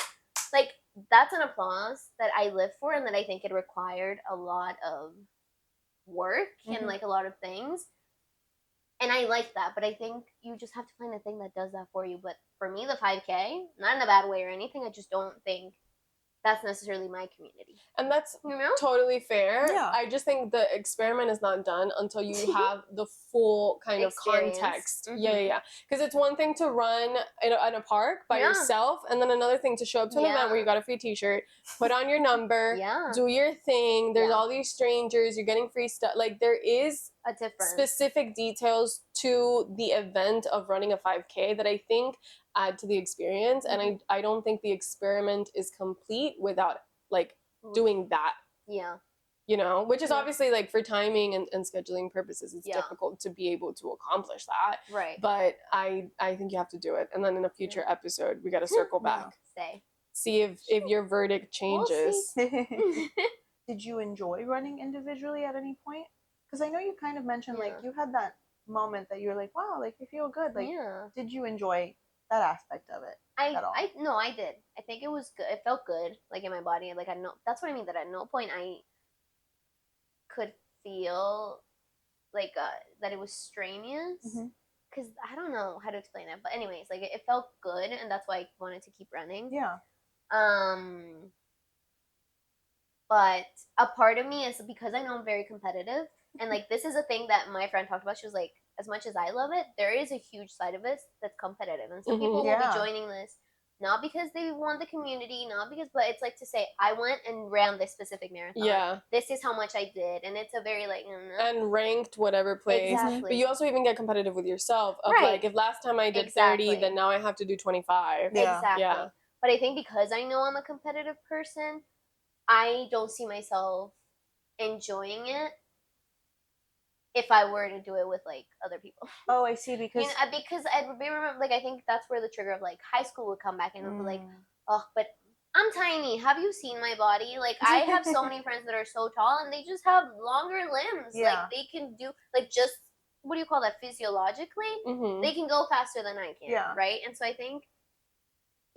That's an applause that I live for, and that I think it required a lot of work and like a lot of things. And I like that, but I think you just have to find a thing that does that for you. But for me, the 5K, not in a bad way or anything, I just don't think that's necessarily my community. And that's totally fair. Yeah. I just think the experiment is not done until you have the full kind of context. Yeah. Because it's one thing to run in a park by yourself, and then another thing to show up to an event where you got a free t-shirt, put on your number, do your thing. There's all these strangers, you're getting free stuff. Like, there is a difference. Specific details to the event of running a 5K that I think add to the experience, and I don't think the experiment is complete without like doing that. You know, which is obviously like for timing and scheduling purposes, it's difficult to be able to accomplish that. Right. But I think you have to do it, and then in a future episode we got to circle back, see if your verdict changes. Did you enjoy running individually at any point? Because I know you kind of mentioned like you had that moment that you were like, wow, like you feel good. Like, did you enjoy that aspect of it at all? I did. I think it was good. It felt good, like in my body. Like that's what I mean. That at no point I could feel like that it was strenuous. Mhm. Because I don't know how to explain it, but anyways, like it felt good, and that's why I wanted to keep running. Yeah. Um, but a part of me is because I know I'm very competitive, and like this is a thing that my friend talked about. She was like, as much as I love it, there is a huge side of it that's competitive, and some people will Yeah. be joining this not because they want the community, not because, but it's like to say, I went and ran this specific marathon. Yeah. This is how much I did, and it's a very like And ranked whatever place. exactly. But you also even get competitive with yourself of Right. like, if last time I did 30, Exactly. then now I have to do 25. Yeah. Exactly. Yeah. But I think because I know I'm a competitive person, I don't see myself enjoying it if I were to do it with like other people. Oh, I see. Because You know, because I remember, like I think that's where the trigger of like high school would come back and would be like, oh, but I'm tiny. Have you seen my body? Like I have so many friends that are so tall and they just have longer limbs. Yeah. Like they can do like just what do you call that physiologically? Mm-hmm. They can go faster than I can. Yeah. Right. And so I think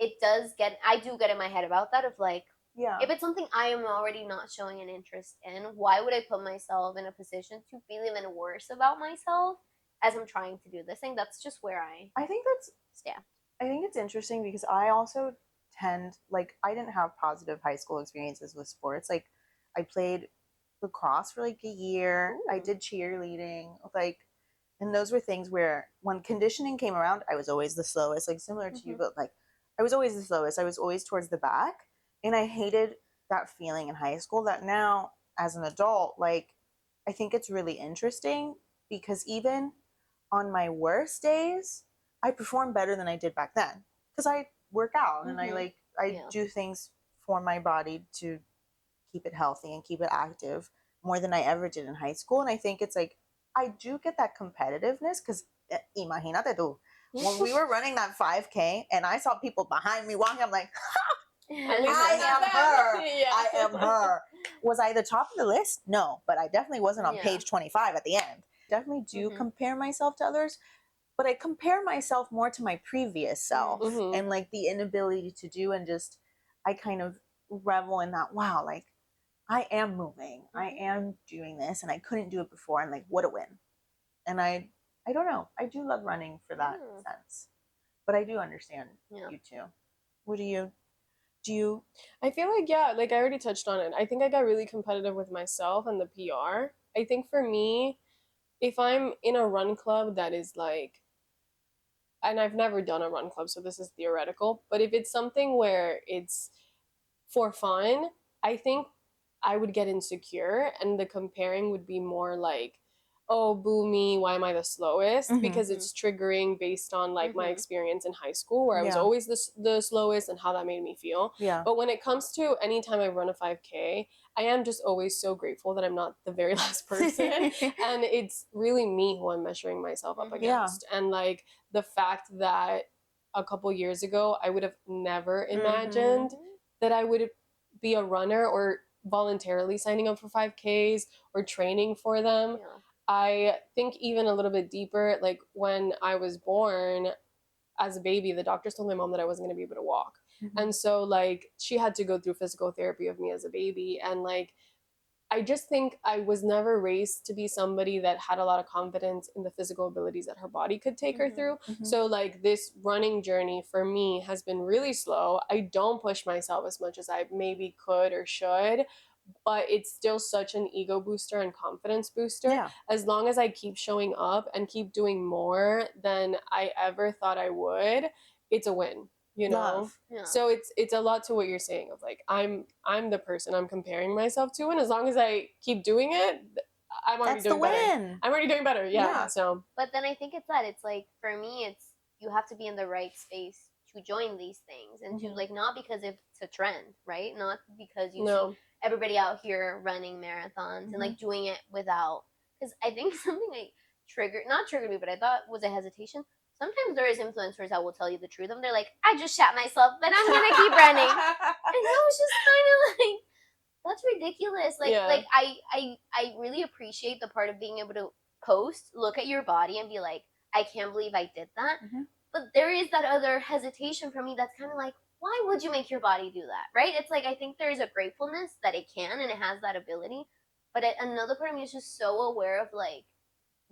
I do get in my head about that of like, yeah. if it's something I am already not showing an interest in, why would I put myself in a position to feel even worse about myself as I'm trying to do this thing? That's just where I think stand. I think it's interesting because I also tend like I didn't have positive high school experiences with sports. Like I played lacrosse for like a year. Ooh. I did cheerleading. Like and those were things where when conditioning came around, I was always the slowest, like similar to you, but like I was always the slowest. I was always towards the back. And I hated that feeling in high school that now as an adult, like I think it's really interesting because even on my worst days, I perform better than I did back then because I work out and I Yeah. do things for my body to keep it healthy and keep it active more than I ever did in high school. And I think it's like I do get that competitiveness because imagínate tú, when we were running that 5K and I saw people behind me walking, I'm like, I am her. Yeah. I am her. Was I the top of the list? No, but I definitely wasn't on Yeah. page 25 at the end. Definitely do compare myself to others, but I compare myself more to my previous self Mhm. and like the inability to do and just I kind of revel in that. Wow, like I am moving. I am doing this and I couldn't do it before and like what a win. And I don't know. I do love running for that sense. But I do understand you too. What do you I feel like, yeah, like I already touched on it. I think I got really competitive with myself and the PR. I think for me, if I'm in a run club that is like, and I've never done a run club, so this is theoretical, but if it's something where it's for fun, I think I would get insecure and the comparing would be more like, oh, boo me, why am I the slowest? Because it's triggering based on like my experience in high school where I was always the slowest and how that made me feel. Yeah. But when it comes to anytime I run a 5K, I am just always so grateful that I'm not the very last person. And it's really me who I'm measuring myself up against. And like the fact that a couple years ago, I would have never imagined that I would be a runner or voluntarily signing up for 5Ks or training for them. Yeah. I think even a little bit deeper, like when I was born as a baby, the doctors told my mom that I wasn't going to be able to walk. And so like she had to go through physical therapy of me as a baby. And like I just think I was never raised to be somebody that had a lot of confidence in the physical abilities that her body could take her through. So like this running journey for me has been really slow. I don't push myself as much as I maybe could or should, but it's still such an ego booster and confidence booster. Yeah. As long as I keep showing up and keep doing more than I ever thought I would, it's a win. You know. Love. Yeah. So it's a lot to what you're saying of like I'm the person I'm comparing myself to, and as long as I keep doing it, I'm already That's the doing better. win. I'm already doing better. Yeah. Yeah. So But then I think it's that it's like for me it's you have to be in the right space to join these things and to like not because it's a trend, right? Not because you see everybody out here running marathons and like doing it without because I think something like not triggered me, but I thought was a hesitation. Sometimes there is influencers that will tell you the truth and they're like, I just shot myself, but I'm gonna keep running. And I was just kind of like that's ridiculous. Like like I really appreciate the part of being able to post, look at your body and be like, I can't believe I did that. But there is that other hesitation for me that's kind of like, why would you make your body do that? Right? It's like I think there is a gratefulness that it can and it has that ability. But another part of me is just so aware of like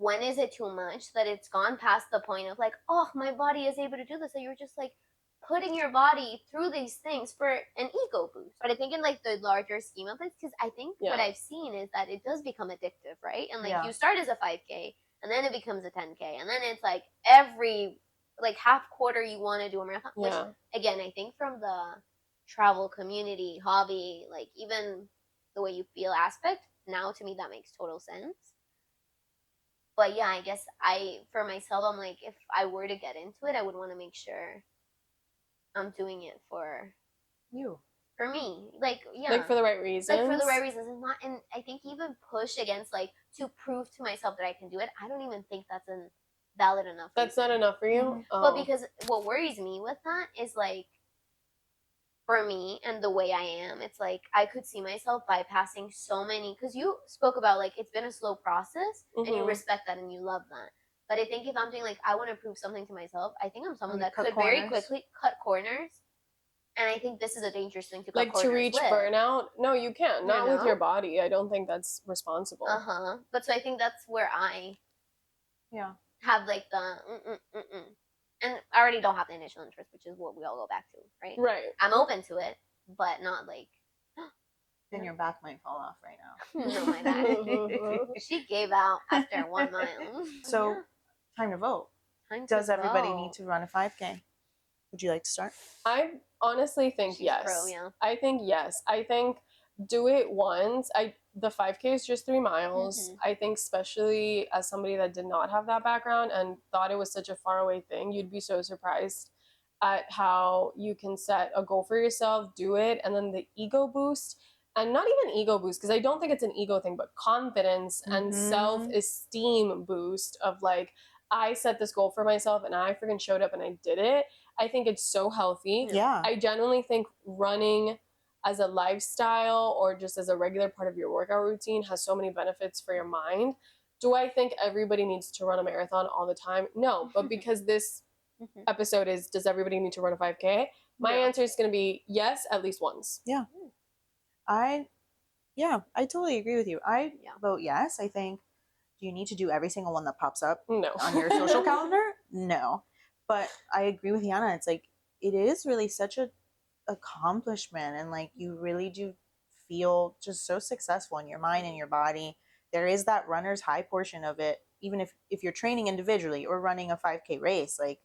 when is it too much that it's gone past the point of like, oh, my body is able to do this, so you're just like putting your body through these things for an ego boost. But I think in like the larger scheme of things, because I think what I've seen is that it does become addictive, right? And like you start as a 5K and then it becomes a 10K, and then it's like every like half quarter you want to do a marathon. Which again, I think from the travel community, hobby, like even the way you feel aspect, now to me that makes total sense. But yeah, I guess for myself, I'm like, if I were to get into it, I would want to make sure I'm doing it for you, for me, like like for the right reasons, like for the right reasons, and not. And I think even push against like to prove to myself that I can do it. I don't even think that's a valid enough. That's not enough for you. Mm-hmm. But because what worries me with that is like, for me and the way I am, it's like I could see myself bypassing so many. Because you spoke about like it's been a slow process, and you respect that and you love that. But I think if I'm doing like I want to prove something to myself, I think I'm someone that could very quickly cut corners. And I think this is a dangerous thing to cut like to reach with. burnout. No, you can't. Not with your body. I don't think that's responsible. But so I think that's where I have like the and I already don't have the initial interest, which is what we all go back to, right? Right. I'm open to it, but not like. Then your back might fall off right now. No, my back. She gave out after 1 mile. So, time to vote. Does everybody need to run a 5K? Would you like to start? I honestly think yes. Pro, yeah. I think yes. I think do it once. The 5K is just 3 miles. I think especially as somebody that did not have that background and thought it was such a far away thing, you'd be so surprised at how you can set a goal for yourself, do it, and then the ego boost. And not even ego boost, because I don't think it's an ego thing, but confidence and self-esteem boost of like, I set this goal for myself and I freaking showed up and I did it. I think it's so healthy. Yeah. I genuinely think running as a lifestyle or just as a regular part of your workout routine has so many benefits for your mind. Do I think everybody needs to run a marathon all the time? No, but because this episode is, does everybody need to run a 5K? My answer is going to be yes, at least once. Yeah. I totally agree with you. I vote yes. I think, do you need to do every single one that pops up on your social calendar? No. But I agree with Yana. It's like, it is really such a accomplishment, and like you really do feel just so successful in your mind and your body. There is that runner's high portion of it, even if you're training individually or running a 5K race, like,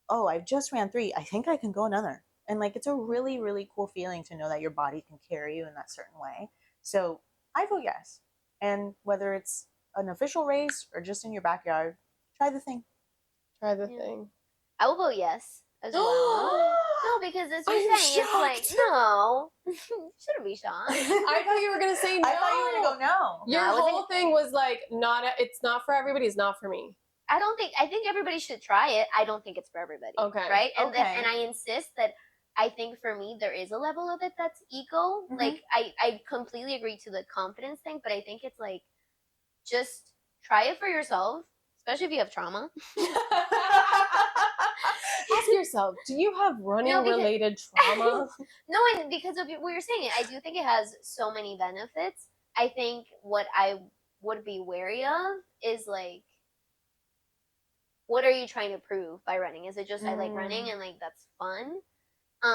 oh, I've just ran 3, I think I can go another. And like, it's a really, really cool feeling to know that your body can carry you in that certain way. So I vote yes. And whether it's an official race or just in your backyard, try the thing. Try the thing. I will vote yes as well. No, because as you're saying, shocked. it's like, no. Shouldn't be shocked. I thought you were going to say no. I thought you were going to go no. Your whole thing was like, it's not for everybody, it's not for me. I think everybody should try it. I don't think it's for everybody. Okay. Right? And and I insist that I think for me there is a level of it that's ego. Like I completely agree to the confidence thing, but I think it's like, just try it for yourself, especially if you have trauma. Ask yourself, do you have running related trauma? No, and because of what you're saying, I do think it has so many benefits. I think what I would be wary of is like, what are you trying to prove by running? Is it just I like running and like that's fun?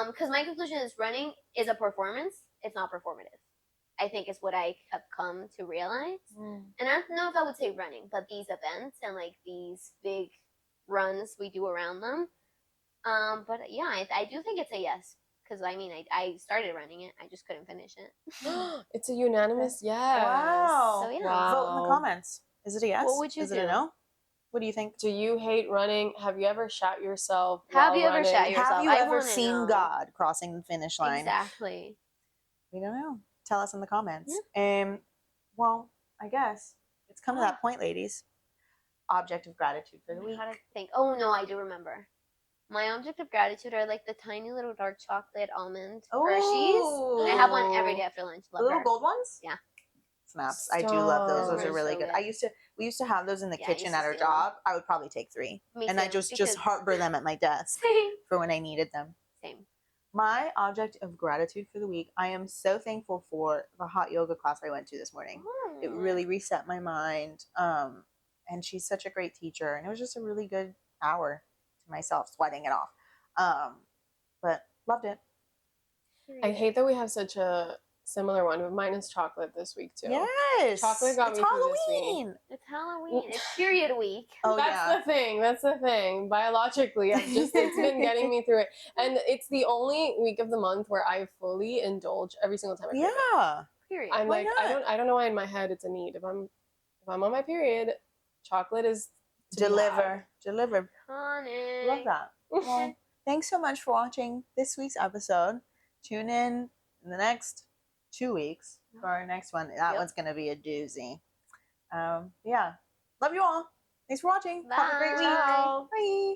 Because my conclusion is running is a performance. It's not performative. I think is what I have come to realize. And I don't know if I would say running, but these events and like these big runs we do around them. But yeah, I do think it's a yes. Because I mean, I started running it. I just couldn't finish it. It's a unanimous yes. Wow. So yeah. Wow. Vote in the comments. Is it a yes? What would you Is do? it a no? What do you think? Do you hate running? Have you ever shot yourself? Have you ever running? shot yourself? Have you I ever wanna seen know. God crossing the finish line? Exactly. We don't know. Tell us in the comments. Well, I guess it's come to that point, ladies. Object of gratitude for the week. How to think? Oh no, I do remember. My object of gratitude are like the tiny little dark chocolate almond Hershey's. I have one every day after lunch. The little gold ones? Yeah. Snaps. I do love those. Those They're are really so good. good. We used to have those in the Yeah, I kitchen used to at our steal them. job. I would probably take 3. Me and too, I just because- harbor them at my desk Same. for when I needed them. Same. My object of gratitude for the week, I am so thankful for the hot yoga class I went to this morning. It really reset my mind. and she's such a great teacher. And it was just a really good hour to myself, sweating it off. But loved it. I hate that we have such a similar one, but mine is chocolate this week too. Yes, Chocolate got it's me through this week. Halloween. It's Halloween. It's period week. Oh That's yeah, the thing. That's the thing. Biologically, it's been getting me through it, and it's the only week of the month where I fully indulge every single time I crave it. yeah. Period. I'm Why like, not? I don't know why in my head it's a need. If I'm on my period, chocolate is to be Deliver. Iconic. Love that. had. Well, thanks so much for watching this week's episode. Tune in the next 2 weeks for our next one. That Yep. one's going to be a doozy. Yeah. Love you all. Thanks for watching. Have a great week. Bye. Bye.